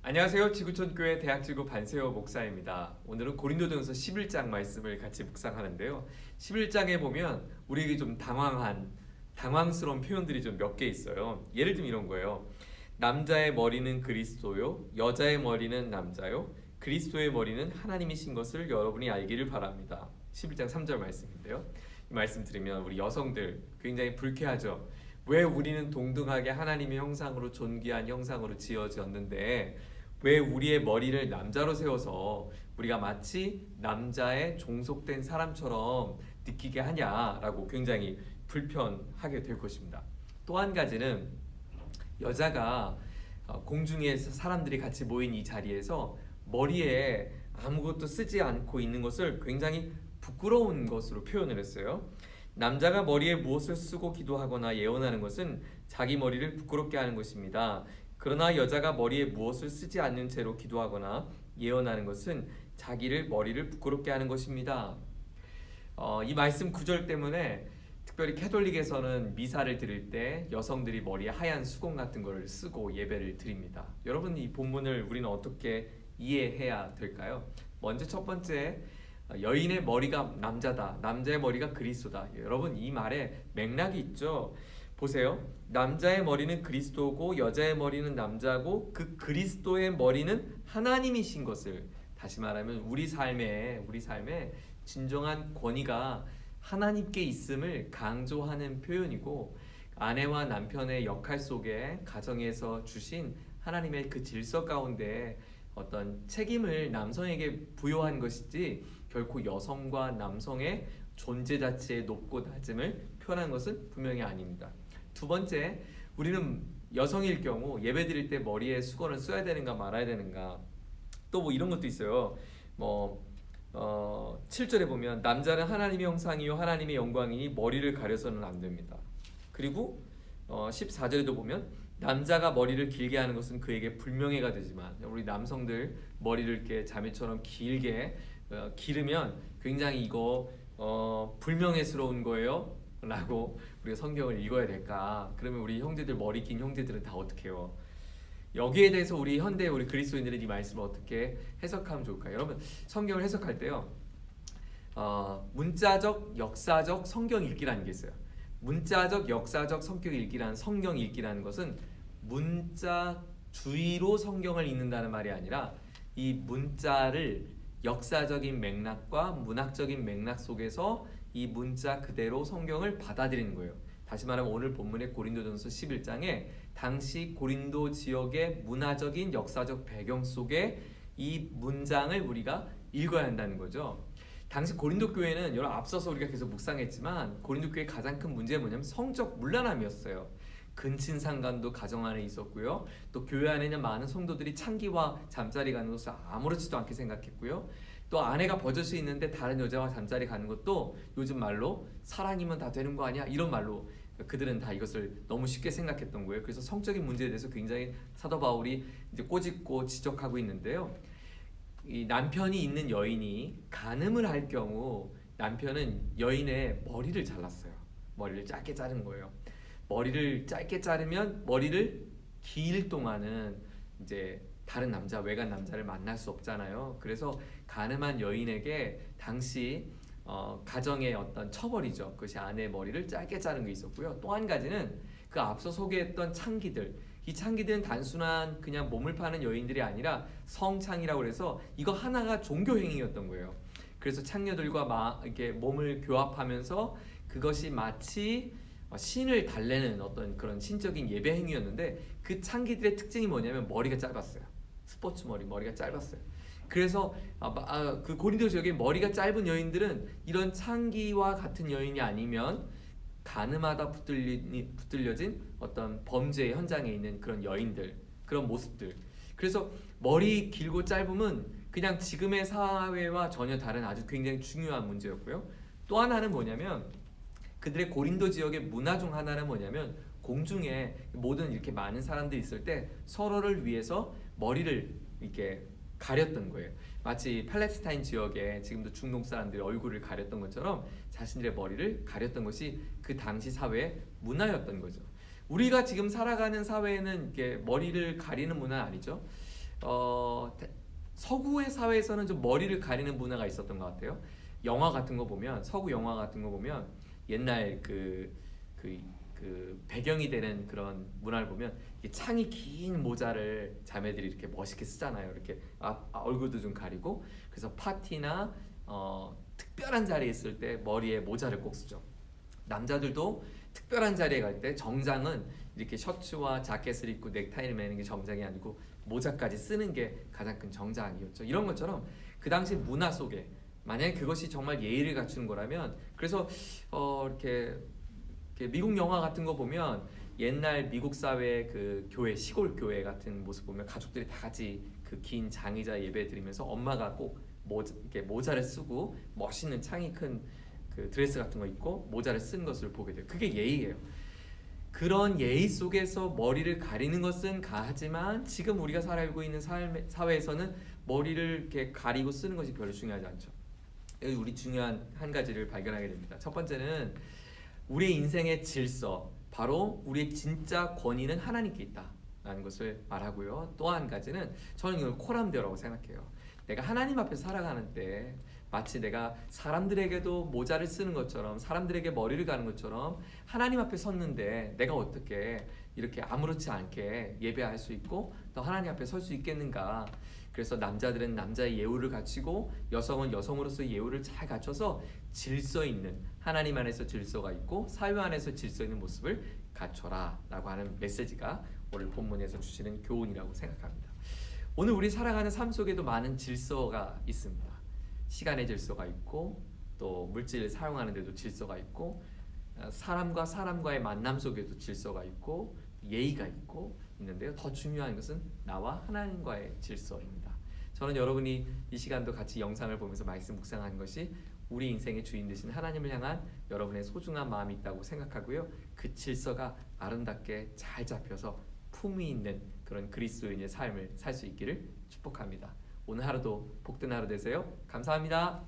안녕하세요. 지구촌교회 대학지구 반세호 목사입니다. 오늘은 고린도전서 11장 말씀을 같이 묵상하는데요. 11장에 보면 우리에게 좀 당황스러운 표현들이 좀 몇 개 있어요. 예를 들면 이런 거예요. 남자의 머리는 그리스도요, 여자의 머리는 남자요, 그리스도의 머리는 하나님이신 것을 여러분이 알기를 바랍니다. 11장 3절 말씀인데요. 이 말씀 들으면 우리 여성들 굉장히 불쾌하죠. 왜 우리는 동등하게 하나님의 형상으로 존귀한 형상으로 지어졌는데 왜 우리의 머리를 남자로 세워서 우리가 마치 남자의 종속된 사람처럼 느끼게 하냐라고 굉장히 불편하게 될 것입니다. 또 한 가지는 여자가 공중에서 사람들이 같이 모인 이 자리에서 머리에 아무것도 쓰지 않고 있는 것을 굉장히 부끄러운 것으로 표현을 했어요. 남자가 머리에 무엇을 쓰고 기도하거나 예언하는 것은 자기 머리를 부끄럽게 하는 것입니다. 그러나 여자가 머리에 무엇을 쓰지 않는 채로 기도하거나 예언하는 것은 자기를 머리를 부끄럽게 하는 것입니다. 이 말씀 구절 때문에 특별히 캐톨릭에서는 미사를 드릴 때 여성들이 머리에 하얀 수건 같은 걸 쓰고 예배를 드립니다. 여러분, 이 본문을 우리는 어떻게 이해해야 될까요? 먼저 첫 번째, 여인의 머리가 남자다, 남자의 머리가 그리스도다. 여러분, 이 말에 맥락이 있죠. 보세요. 남자의 머리는 그리스도고 여자의 머리는 남자고 그 그리스도의 머리는 하나님이신 것을, 다시 말하면 우리 삶에 진정한 권위가 하나님께 있음을 강조하는 표현이고, 아내와 남편의 역할 속에 가정에서 주신 하나님의 그 질서 가운데 어떤 책임을 남성에게 부여한 것이지 결코 여성과 남성의 존재 자체의 높고 낮음을 표현한 것은 분명히 아닙니다. 두 번째, 우리는 여성일 경우 예배 드릴 때 머리에 수건을 써야 되는가 말아야 되는가, 또 뭐 이런 것도 있어요. 7절에 보면 남자는 하나님의 형상이요 하나님의 영광이니 머리를 가려서는 안 됩니다. 그리고 14절에도 보면 남자가 머리를 길게 하는 것은 그에게 불명예가 되지만, 우리 남성들 머리를 이렇게 자매처럼 길게 기르면 굉장히 이거 불명예스러운 거예요 라고 우리가 성경을 읽어야 될까? 그러면 우리 형제들, 머리 긴 형제들은 다 어떻게 해요? 여기에 대해서 우리 현대 우리 그리스도인들은 이 말씀을 어떻게 해석하면 좋을까요? 여러분, 성경을 해석할 때요, 문자적, 역사적 성경 읽기라는 게 있어요. 문자적, 역사적 성격 읽기라는, 성경 읽기라는 것은 문자 주의로 성경을 읽는다는 말이 아니라 이 문자를 역사적인 맥락과 문학적인 맥락 속에서 이 문자 그대로 성경을 받아들이는 거예요. 다시 말하면 오늘 본문의 고린도전서 11장에 당시 고린도 지역의 문화적인 역사적 배경 속에 이 문장을 우리가 읽어야 한다는 거죠. 당시 고린도 교회는, 여러 앞서서 우리가 계속 묵상했지만, 고린도 교회의 가장 큰 문제는 뭐냐면 성적 문란함이었어요. 근친상간도 가정 안에 있었고요. 또 교회 안에는 많은 성도들이 창기와 잠자리 가는 것을 아무렇지도 않게 생각했고요. 또 아내가 버젓이 있는데 다른 여자와 잠자리 가는 것도 요즘 말로 사랑이면 다 되는 거 아니야? 이런 말로 그들은 다 이것을 너무 쉽게 생각했던 거예요. 그래서 성적인 문제에 대해서 굉장히 사도 바울이 이제 꼬집고 지적하고 있는데요. 이 남편이 있는 여인이 간음을 할 경우 남편은 여인의 머리를 잘랐어요. 머리를 짧게 자른 거예요. 머리를 짧게 자르면 머리를 길 동안은 이제 다른 남자, 외간 남자를 만날 수 없잖아요. 그래서 간음한 여인에게 당시 가정의 어떤 처벌이죠. 그것이 아내의 머리를 짧게 자른 게 있었고요. 또 한 가지는 그 앞서 소개했던 창기들, 이 창기들은 단순한 그냥 몸을 파는 여인들이 아니라 성창이라고 해서 이거 하나가 종교 행위였던 거예요. 그래서 창녀들과 이렇게 몸을 교합하면서 그것이 마치 신을 달래는 어떤 그런 신적인 예배 행위였는데, 그 창기들의 특징이 뭐냐면 머리가 짧았어요. 스포츠 머리가 짧았어요. 그래서 그 고린도 지역에 머리가 짧은 여인들은 이런 창기와 같은 여인이 아니면 간음하다 붙들려진 어떤 범죄 현장에 있는 그런 여인들, 그런 모습들. 그래서 머리 길고 짧음은 그냥 지금의 사회와 전혀 다른 아주 굉장히 중요한 문제였고요. 또 하나는 뭐냐면, 그들의 고린도 지역의 문화 중 하나는 뭐냐면, 공중에 모든 이렇게 많은 사람들이 있을 때 서로를 위해서 머리를 이렇게 가렸던 거예요. 마치 팔레스타인 지역에 지금도 중동 사람들이 얼굴을 가렸던 것처럼 자신들의 머리를 가렸던 것이 그 당시 사회의 문화였던 거죠. 우리가 지금 살아가는 사회에는 이게 머리를 가리는 문화는 아니죠. 서구의 사회에서는 좀 머리를 가리는 문화가 있었던 것 같아요. 영화 같은 거 보면 서구 영화 같은 거 보면 옛날 그 배경이 되는 그런 문화를 보면 이 창이 긴 모자를 자매들이 이렇게 멋있게 쓰잖아요. 이렇게 얼굴도 좀 가리고 그래서 파티나 특별한 자리에 있을 때 머리에 모자를 꼭 쓰죠. 남자들도 특별한 자리에 갈 때 정장은 이렇게 셔츠와 자켓을 입고 넥타이를 매는 게 정장이 아니고 모자까지 쓰는 게 가장 큰 정장이었죠. 이런 것처럼 그 당시 문화 속에 만약에 그것이 정말 예의를 갖추는 거라면 그래서 이렇게 미국 영화 같은 거 보면 옛날 미국 사회 그 교회 시골 교회 같은 모습 보면 가족들이 다 같이 그 긴 장의자 예배 드리면서 엄마가 꼭 이렇게 모자를 쓰고 멋있는 창이 큰 그 드레스 같은 거 입고 모자를 쓴 것을 보게 돼요. 그게 예의예요. 그런 예의 속에서 머리를 가리는 것은 가하지만 지금 우리가 살고 있는 사회에서는 머리를 이렇게 가리고 쓰는 것이 별로 중요하지 않죠. 여기 우리 중요한 한 가지를 발견하게 됩니다. 첫 번째는 우리의 인생의 질서, 바로 우리의 진짜 권위는 하나님께 있다라는 것을 말하고요. 또 한 가지는 저는 이걸 코람데오라고 생각해요. 내가 하나님 앞에서 살아가는 때 마치 내가 사람들에게도 모자를 쓰는 것처럼 사람들에게 머리를 가는 것처럼 하나님 앞에 섰는데 내가 어떻게 이렇게 아무렇지 않게 예배할 수 있고 또 하나님 앞에 설 수 있겠는가. 그래서 남자들은 남자의 예우를 갖추고 여성은 여성으로서의 예우를 잘 갖춰서 질서 있는, 하나님 안에서 질서가 있고 사회 안에서 질서 있는 모습을 갖춰라 라고 하는 메시지가 오늘 본문에서 주시는 교훈이라고 생각합니다. 오늘 우리 살아가는 삶 속에도 많은 질서가 있습니다. 시간의 질서가 있고 또 물질을 사용하는 데도 질서가 있고 사람과 사람과의 만남 속에도 질서가 있고 예의가 있고 있는데요. 더 중요한 것은 나와 하나님과의 질서입니다. 저는 여러분이 이 시간도 같이 영상을 보면서 말씀 묵상하는 것이 우리 인생의 주인 되신 하나님을 향한 여러분의 소중한 마음이 있다고 생각하고요. 그 질서가 아름답게 잘 잡혀서 품위 있는 그런 그리스도인의 삶을 살 수 있기를 축복합니다. 오늘 하루도 복된 하루 되세요. 감사합니다.